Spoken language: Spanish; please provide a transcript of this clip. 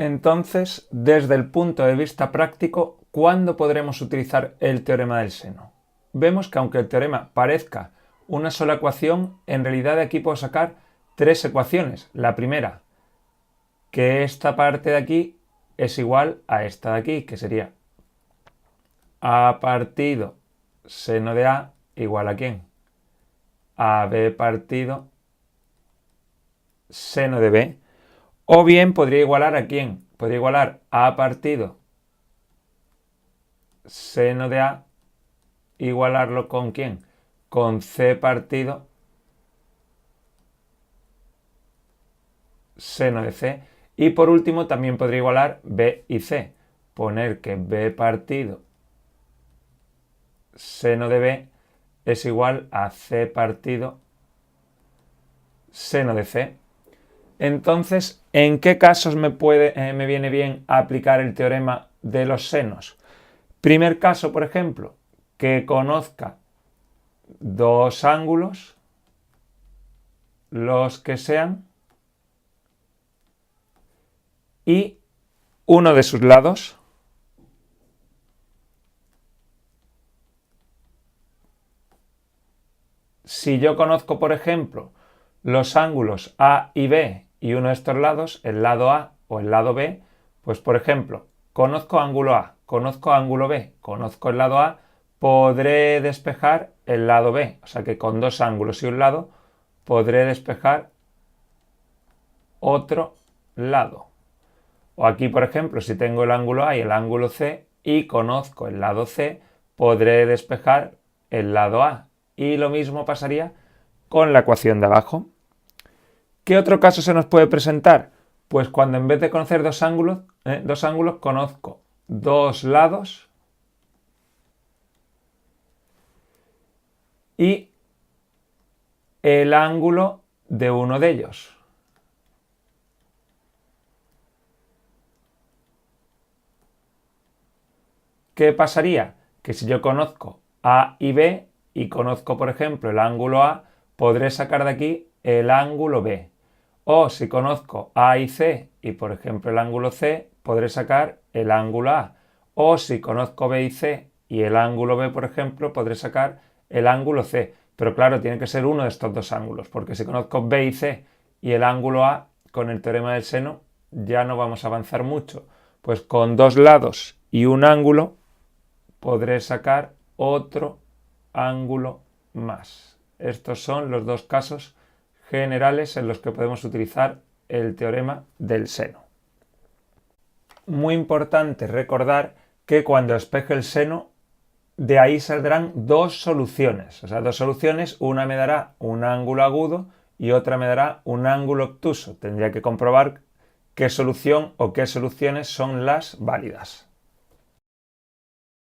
Entonces, desde el punto de vista práctico, ¿cuándo podremos utilizar el teorema del seno? Vemos que aunque el teorema parezca una sola ecuación, en realidad de aquí puedo sacar tres ecuaciones. La primera, que esta parte de aquí es igual a esta de aquí, que sería a partido seno de a igual a ¿quién? A b partido seno de b. O bien podría igualar a ¿quién? Podría igualar a partido seno de a, igualarlo con ¿quién? Con c partido seno de c. Y por último también podría igualar b y c. Poner que b partido seno de b es igual a c partido seno de c. Entonces, ¿en qué casos me viene bien aplicar el teorema de los senos? Primer caso, por ejemplo, que conozca dos ángulos, los que sean, y uno de sus lados. Si yo conozco, por ejemplo, los ángulos A y B y uno de estos lados, el lado A o el lado B, pues por ejemplo, conozco ángulo A, conozco ángulo B, conozco el lado A, podré despejar el lado B. O sea que con dos ángulos y un lado podré despejar otro lado. O aquí, por ejemplo, si tengo el ángulo A y el ángulo C y conozco el lado C, podré despejar el lado A. Y lo mismo pasaría con la ecuación de abajo. ¿Qué otro caso se nos puede presentar? Pues cuando en vez de conocer dos ángulos conozco dos lados y el ángulo de uno de ellos. ¿Qué pasaría? Que si yo conozco A y B y conozco, por ejemplo, el ángulo A, podré sacar de aquí el ángulo B. O si conozco A y C y, por ejemplo, el ángulo C, podré sacar el ángulo A. O si conozco B y C y el ángulo B, por ejemplo, podré sacar el ángulo C. Pero claro, tiene que ser uno de estos dos ángulos, porque si conozco B y C y el ángulo A, con el teorema del seno ya no vamos a avanzar mucho. Pues con dos lados y un ángulo podré sacar otro ángulo más. Estos son los dos casos generales en los que podemos utilizar el teorema del seno. Muy importante recordar que cuando despeje el seno, de ahí saldrán dos soluciones. O sea, dos soluciones, una me dará un ángulo agudo y otra me dará un ángulo obtuso. Tendría que comprobar qué solución o qué soluciones son las válidas.